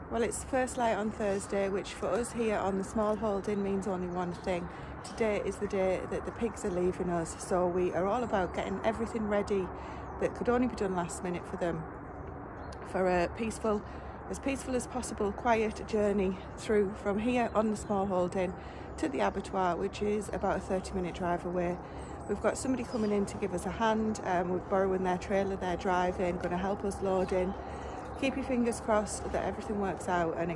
Well, it's first light on Thursday, which for us here on the small holding means only one thing. Today is the day that the pigs are leaving us, so we are all about getting everything ready that could only be done last minute for them, for a peaceful as possible, quiet journey through from here on the small holding to the abattoir, which is about a 30-minute drive away. We've got somebody coming in to give us a hand. We're borrowing their trailer, they're driving, going to help us load in. Keep your fingers crossed that everything works out and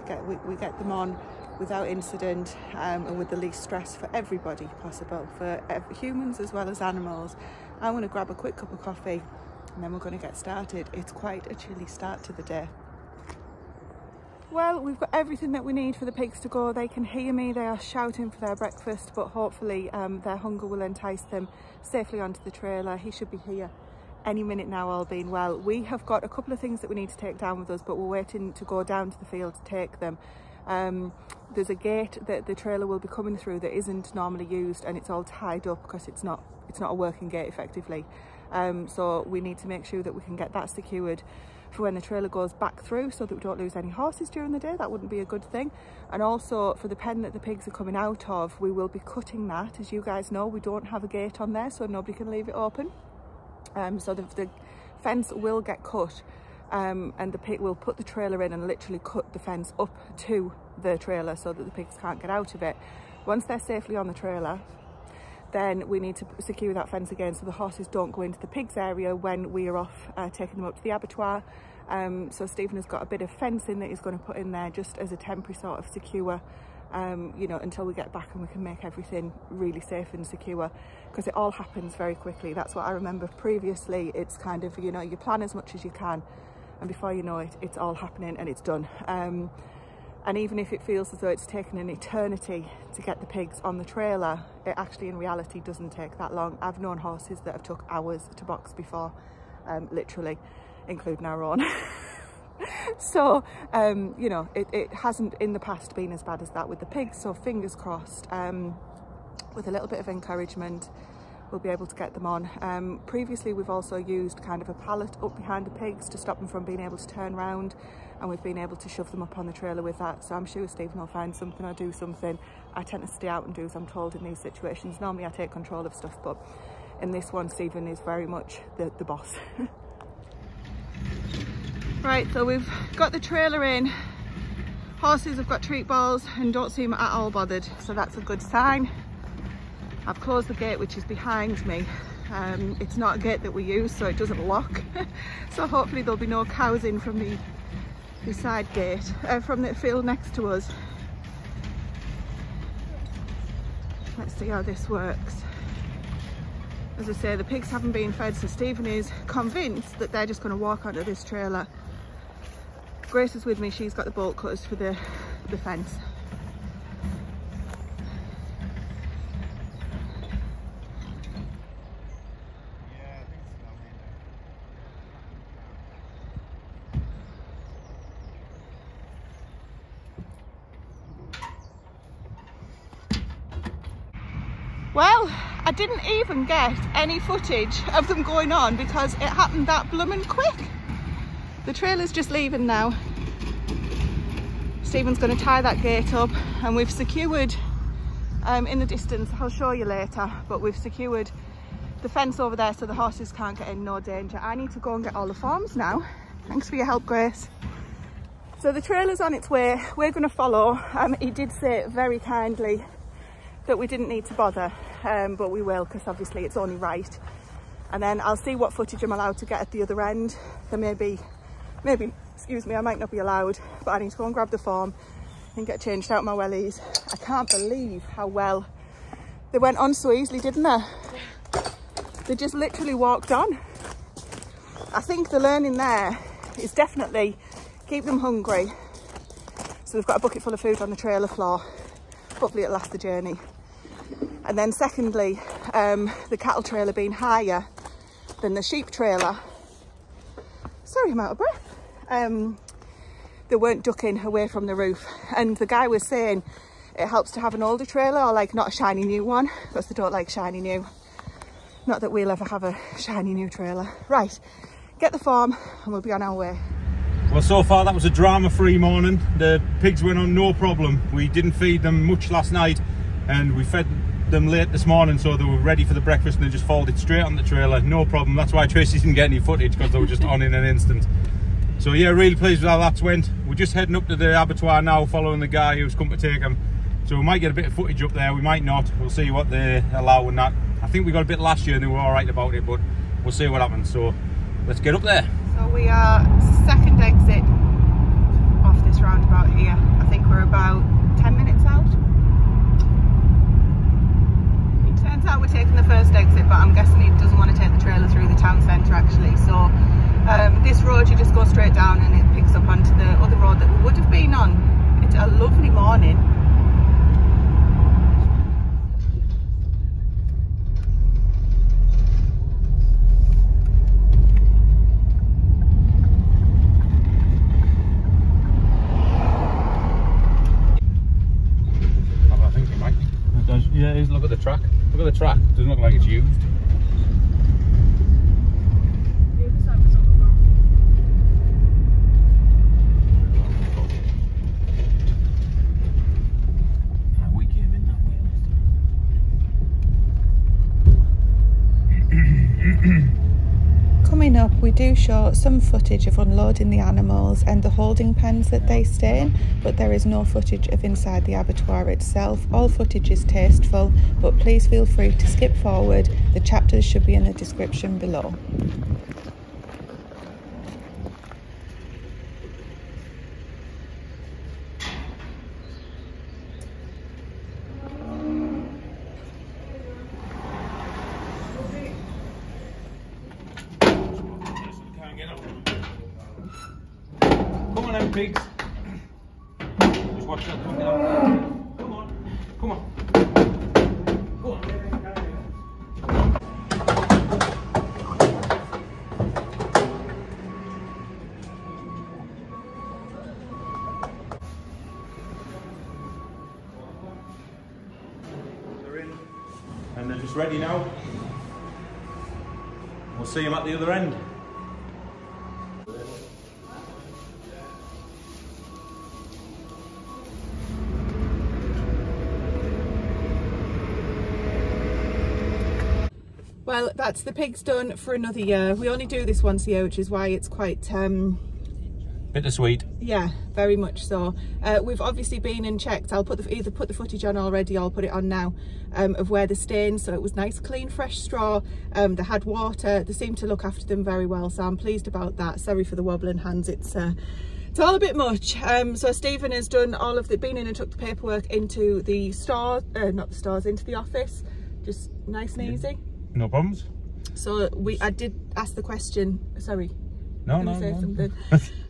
we get them on without incident, and with the least stress for everybody possible, for humans as well as animals. I want to grab a quick cup of coffee and then we're going to get started. It's quite a chilly start to the day. Well, we've got everything that we need for the pigs to go. They can hear me, they are shouting for their breakfast, but hopefully their hunger will entice them safely onto the trailer. He should be here any minute now, all being well. We have got a couple of things that we need to take down with us, but we're waiting to go down to the field to take them. There's a gate that the trailer will be coming through that isn't normally used, and it's all tied up because it's not a working gate effectively. So we need to make sure that we can get that secured for when the trailer goes back through, so that we don't lose any horses during the day. That wouldn't be a good thing. And also for the pen that the pigs are coming out of, we will be cutting that. As you guys know, we don't have a gate on there, so nobody can leave it open. So the fence will get cut, and the pig will put the trailer in and literally cut the fence up to the trailer so that the pigs can't get out of it. Once they're safely on the trailer, then we need to secure that fence again so the horses don't go into the pigs area when we are off taking them up to the abattoir. So Stephen has got a bit of fencing that he's going to put in there just as a temporary sort of secure, you know, until we get back and we can make everything really safe and secure, because it all happens very quickly. That's what I remember previously. It's kind of, you know, you plan as much as you can and before you know it, it's all happening and it's done. And even if it feels as though it's taken an eternity to get the pigs on the trailer, it actually in reality doesn't take that long. I've known horses that have took hours to box before, literally, including our own. So, you know, it hasn't in the past been as bad as that with the pigs, so fingers crossed. With a little bit of encouragement, we'll be able to get them on. Previously, we've also used kind of a pallet up behind the pigs to stop them from being able to turn around, and we've been able to shove them up on the trailer with that. So I'm sure Stephen will find something or do something. I tend to stay out and do as I'm told in these situations. Normally I take control of stuff, but in this one, Stephen is very much the boss. Right, so we've got the trailer in. Horses have got treat balls and don't seem at all bothered, so that's a good sign. I've closed the gate, which is behind me. It's not a gate that we use, so it doesn't lock. So hopefully there'll be no cows in from the side gate, from the field next to us. Let's see how this works. As I say, the pigs haven't been fed, so Stephen is convinced that they're just going to walk onto this trailer. Grace is with me, she's got the bolt cutters for the fence. Well, I didn't even get any footage of them going on because it happened that bloomin' quick. The trailer's just leaving now. Stephen's going to tie that gate up, and we've secured, in the distance, I'll show you later, but we've secured the fence over there so the horses can't get in, no danger. I need to go and get all the forms now. Thanks for your help, Grace. So the trailer's on its way. We're going to follow. He did say very kindly that we didn't need to bother, but we will, because obviously it's only right. And then I'll see what footage I'm allowed to get at the other end. There maybe, excuse me, I might not be allowed, but I need to go and grab the form and get changed out my wellies. I can't believe how well they went on so easily, didn't they? They just literally walked on. I think the learning there is definitely keep them hungry. So we've got a bucket full of food on the trailer floor. Hopefully it'll last the journey. And then secondly, the cattle trailer being higher than the sheep trailer. Sorry, I'm out of breath. They weren't ducking away from the roof. And the guy was saying it helps to have an older trailer, or like not a shiny new one, because they don't like shiny new. Not that we'll ever have a shiny new trailer. Right, get the form and we'll be on our way. Well, so far that was a drama-free morning. The pigs went on no problem. We didn't feed them much last night and we fed them late this morning, so they were ready for the breakfast and they just folded straight on the trailer, no problem. That's why Tracy didn't get any footage, because they were just on in an instant. So yeah, really pleased with how that went. We're just heading up to the abattoir now, following the guy who's come to take them. So we might get a bit of footage up there, we might not. We'll see what they allow and that. I think we got a bit last year and they were all right about it, but we'll see what happens. So let's get up there. So we are second exit off this roundabout here. I think we're about 10 minutes out. It turns out we're taking the first exit, but I'm guessing he doesn't want to take the trailer through the town centre actually. So this road, you just go straight down and it picks up onto the other road that we would have been on. It's a lovely morning. Yeah, it is. Look at the track. Look at the track. Doesn't look like it's used. The other side was overgrown. We came in that way. Coming up, we do show some footage of unloading the animals and the holding pens that they stay in, but there is no footage of inside the abattoir itself. All footage is tasteful, but please feel free to skip forward. The chapters should be in the description below. Come on out, pigs. Just watch that. Come on. Come on. Come on. They're in and they're just ready now. We'll see them at the other end. Well, that's the pigs done for another year. We only do this once a year, which is why it's quite bittersweet. Yeah, very much so. We've obviously been and checked. I'll either put the footage on already or I'll put it on now of where they're staying. So it was nice, clean, fresh straw. They had water. They seemed to look after them very well. So I'm pleased about that. Sorry for the wobbling hands. It's all a bit much. So Stephen has done all of the, been in and took the paperwork into the store, not the stores, into the office. Just nice and easy. No problems. So I did ask the question, sorry. No.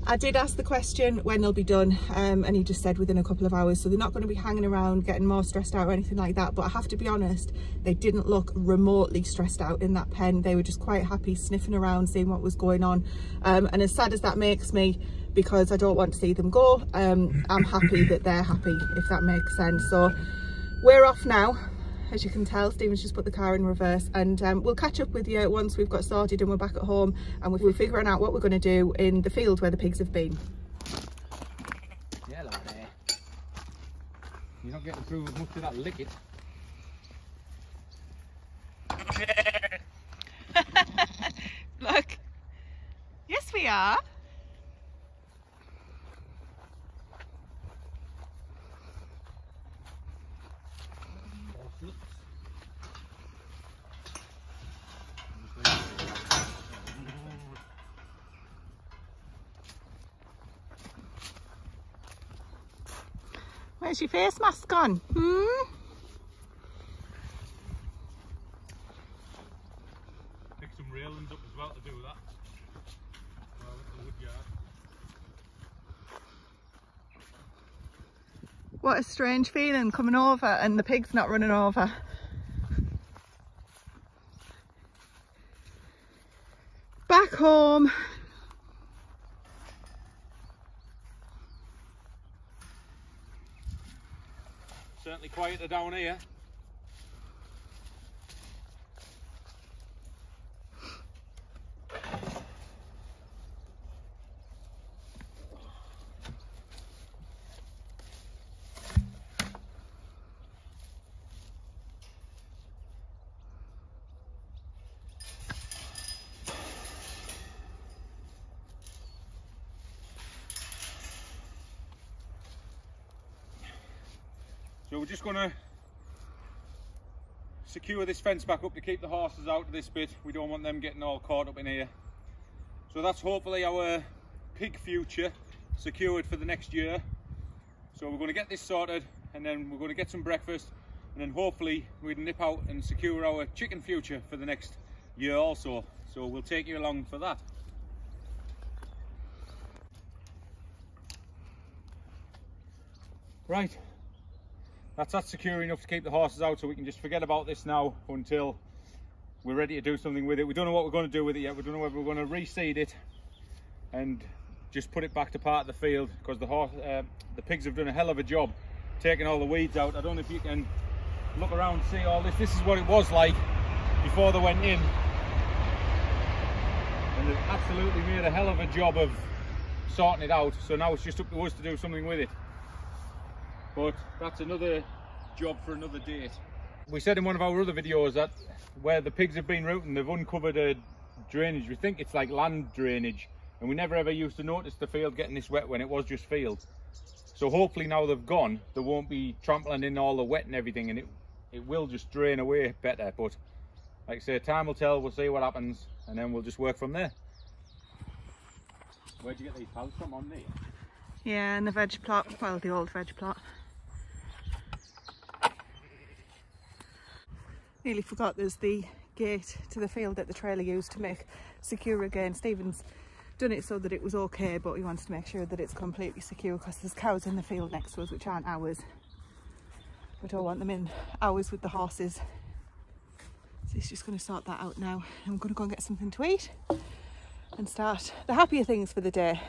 I did ask the question when they'll be done, and he just said within a couple of hours. So they're not going to be hanging around getting more stressed out or anything like that. But I have to be honest, they didn't look remotely stressed out in that pen. They were just quite happy sniffing around, seeing what was going on. And as sad as that makes me, because I don't want to see them go, I'm happy that they're happy, if that makes sense. So we're off now. As you can tell, Stephen's just put the car in reverse, and we'll catch up with you once we've got sorted and we're back at home and we're figuring out what we're going to do in the field where the pigs have been. Yeah, like there. You're not getting through with much of that licket. Look. Yes, we are. Where's your face mask on? Pick some railings up as well to do that. The wood yard. What a strange feeling coming over and the pig's not running over. Back home. Certainly quieter down here. So we're just going to secure this fence back up to keep the horses out of this bit. We don't want them getting all caught up in here. So that's hopefully our pig future secured for the next year. So we're going to get this sorted, and then we're going to get some breakfast, and then hopefully we can nip out and secure our chicken future for the next year also. So we'll take you along for that. Right, that's secure enough to keep the horses out, so we can just forget about this now until we're ready to do something with it. We don't know what we're going to do with it yet. We don't know whether we're going to reseed it and just put it back to part of the field, because the pigs have done a hell of a job taking all the weeds out. I don't know if you can look around and see all this. This is what it was like before they went in, and they've absolutely made a hell of a job of sorting it out. So now it's just up to us to do something with it. But that's another job for another date. We said in one of our other videos that where the pigs have been rooting, they've uncovered a drainage. We think it's like land drainage, and we never ever used to notice the field getting this wet when it was just field. So hopefully now they've gone, they won't be trampling in all the wet and everything, and it will just drain away better. But like I say, time will tell. We'll see what happens, and then we'll just work from there. Where'd you get these pallets from? On there? Yeah, in the veg plot, well, the old veg plot. Nearly forgot there's the gate to the field that the trailer used to make secure again. Stephen's done it so that it was okay, but he wants to make sure that it's completely secure because there's cows in the field next to us which aren't ours. We don't want them in ours with the horses. So he's just going to sort that out now. I'm going to go and get something to eat and start the happier things for the day.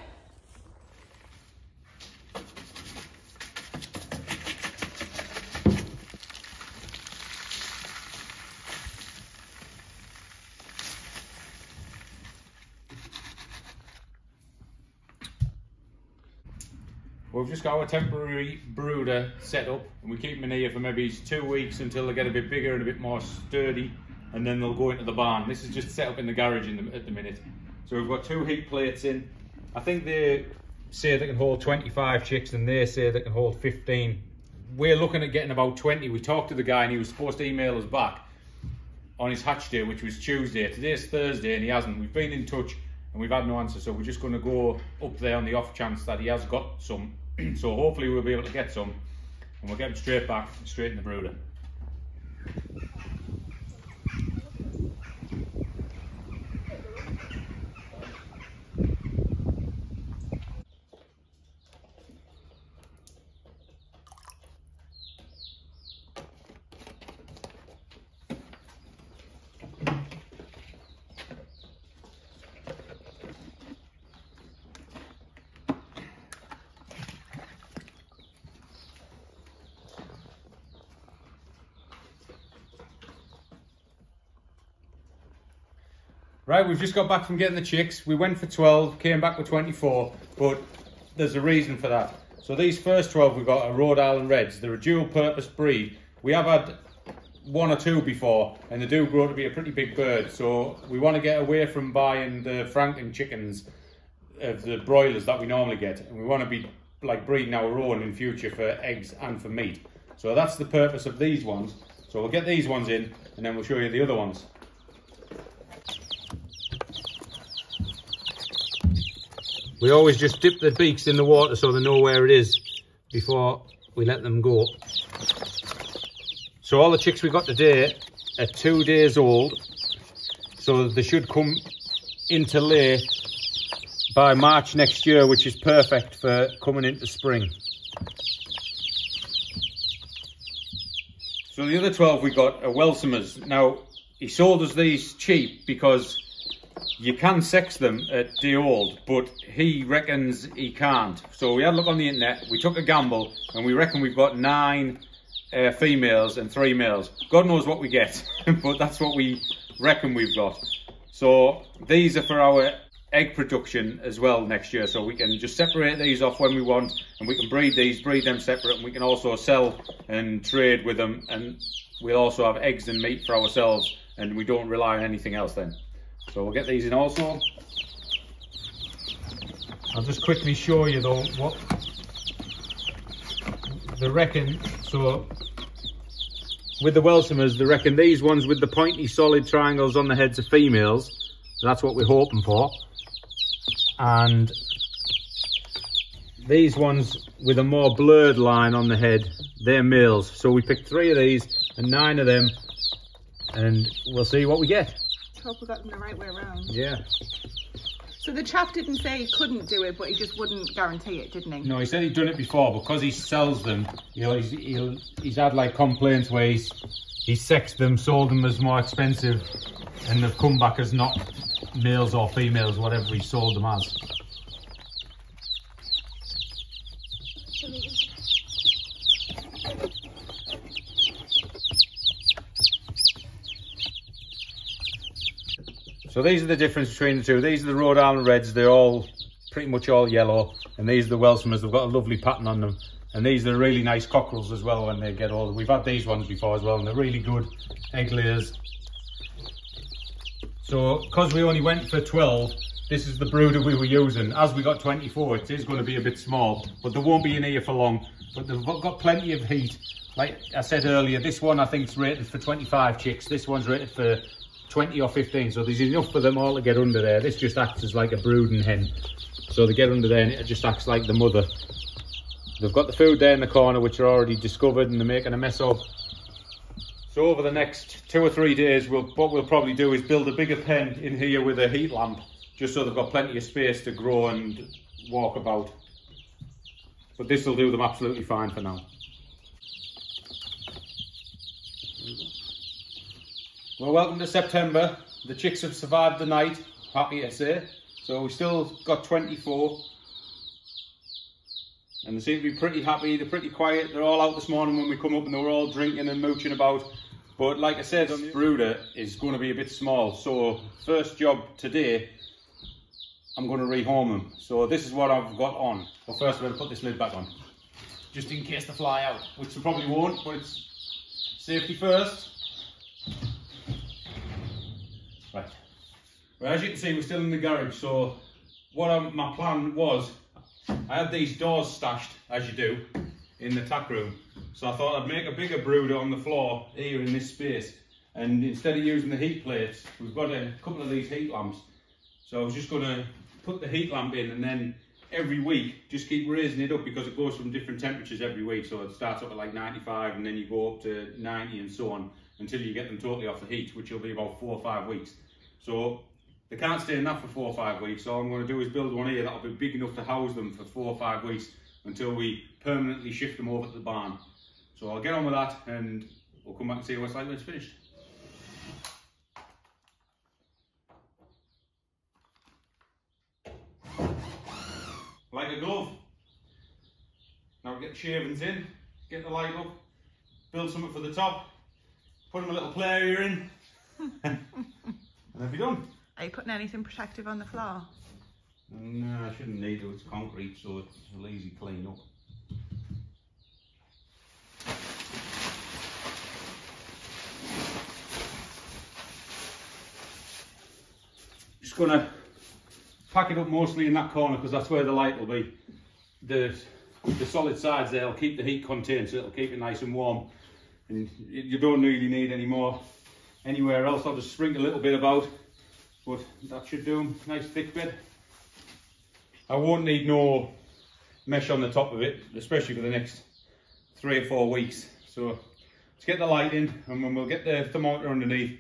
We've just got our temporary brooder set up, and we keep them in here for maybe 2 weeks until they get a bit bigger and a bit more sturdy, and then they'll go into the barn. This is just set up in the garage at the minute. So we've got 2 heat plates in. I think they say they can hold 25 chicks, and they say they can hold 15. We're looking at getting about 20. We talked to the guy and he was supposed to email us back on his hatch day, which was Tuesday. Today's Thursday and he hasn't. We've been in touch and we've had no answer, so we're just going to go up there on the off chance that he has got some. So hopefully we'll be able to get some, and we'll get them straight back, straight in the brooder. Right, we've just got back from getting the chicks. We went for 12, came back with 24, but there's a reason for that. So these first 12 we got are Rhode Island Reds. They're a dual purpose breed. We have had 1 or 2 before, and they do grow to be a pretty big bird. So we want to get away from buying the Franken chickens of the broilers that we normally get, and we want to be like breeding our own in future for eggs and for meat. So that's the purpose of these ones. So we'll get these ones in, and then we'll show you the other ones. We always just dip the beaks in the water so they know where it is before we let them go. So all the chicks we got today are 2 days old, so they should come into lay by March next year, which is perfect for coming into spring. So the other 12 we got are Welsumers. Now, he sold us these cheap because you can sex them at day old, but he reckons he can't. So we had a look on the internet, we took a gamble, and we reckon we've got 9 females and 3 males. God knows what we get, but that's what we reckon we've got. So these are for our egg production as well next year, so we can just separate these off when we want, and we can breed them separate, and we can also sell and trade with them, and we'll also have eggs and meat for ourselves, and we don't rely on anything else then. So we'll get these in also. I'll just quickly show you though they reckon, so with the Welsumers, they reckon these ones with the pointy solid triangles on the heads are females. That's what we're hoping for. And these ones with a more blurred line on the head, they're males. So we picked 3 of these and 9 of them, and we'll see what we get. Hope we got them the right way around. Yeah. So the chap didn't say he couldn't do it, but he just wouldn't guarantee it, didn't he? No, he said he'd done it before, because he sells them. You know, he's had like complaints where he's sexed them, sold them as more expensive, and they've come back as not males or females, whatever he sold them as. So these are the difference between the two. These are the Rhode Island Reds. They're all pretty much all yellow, and these are the Welsumers. They've got a lovely pattern on them, and these are really nice cockerels as well when they get older. We've had these ones before as well, and they're really good egg layers. So because we only went for 12, this is the brooder we were using. As we got 24, it is going to be a bit small, but they won't be in here for long. But they've got plenty of heat. Like I said earlier, this one I think is rated for 25 chicks. This one's rated for 20 or 15, so there's enough for them all to get under there. This just acts as like a brooding hen, so they get under there and it just acts like the mother. They've got the food there in the corner, which are already discovered, and they're making a mess of. So over the next 2 or 3 days, what we'll probably do is build a bigger pen in here with a heat lamp, just so they've got plenty of space to grow and walk about. But this will do them absolutely fine for now. Well, welcome to September. The chicks have survived the night, happy to say. So we've still got 24. And they seem to be pretty happy, they're pretty quiet. They're all out this morning when we come up, and they were all drinking and mooching about. But like I said, the brooder is going to be a bit small. So first job today, I'm going to rehome them. So this is what I've got on. Well, first I'm going to put this lid back on, just in case they fly out, which they probably won't, but it's safety first. Right. Well, as you can see, we're still in the garage. So my plan was, I had these doors stashed, as you do, in the tack room. So I thought I'd make a bigger brooder on the floor here in this space. And instead of using the heat plates, we've got a couple of these heat lamps. So I was just going to put the heat lamp in, and then every week just keep raising it up, because it goes from different temperatures every week. So it starts up at like 95, and then you go up to 90 and so on, until you get them totally off the heat, which will be about 4 or 5 weeks. So they can't stay in that for 4 or 5 weeks. So all I'm going to do is build one here that'll be big enough to house them for 4 or 5 weeks, until we permanently shift them over to the barn. So I'll get on with that, and we'll come back and see what it's like when it's finished. Like a glove. Now we get the shavings in, get the light up, build something for the top, put them a little play area in, and they'll be done. Are you putting anything protective on the floor? No, I shouldn't need to. It's concrete, so it's an easy clean up. Just gonna pack it up mostly in that corner, because that's where the light will be. The solid sides there will keep the heat contained, so it'll keep it nice and warm. And you don't really need any more anywhere else. I'll just sprinkle a little bit about, but that should do them. Nice thick bed. I won't need no mesh on the top of it, especially for the next 3 or 4 weeks. So let's get the light in, and then we'll get the thermometer underneath,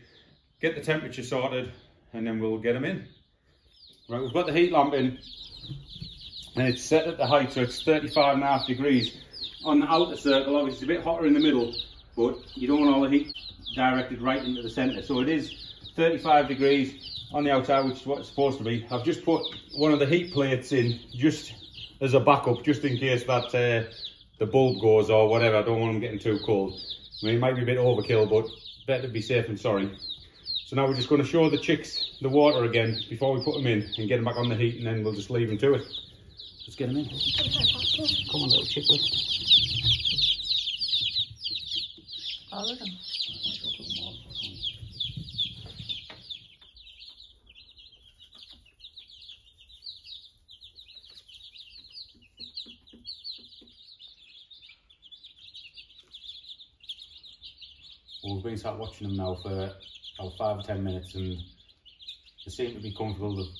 get the temperature sorted, and then we'll get them in. Right, we've got the heat lamp in, and it's set at the height, so it's 35.5 degrees on the outer circle. Obviously it's a bit hotter in the middle, but you don't want all the heat directed right into the centre. So it is 35 degrees on the outside, which is what it's supposed to be. I've just put one of the heat plates in just as a backup, just in case that the bulb goes or whatever. I don't want them getting too cold. I mean, it might be a bit overkill, but better to be safe than sorry. So now we're just going to show the chicks the water again before we put them in, and get them back on the heat, and then we'll just leave them to it. Let's get them in. Come on, little chicklet. All of them. we've been sat watching them now for about 5 or 10 minutes, and they seem to be comfortable. They've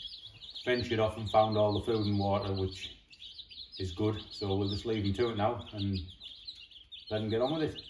ventured off and found all the food and water, which is good. So we'll just leave them to it now and let them get on with it.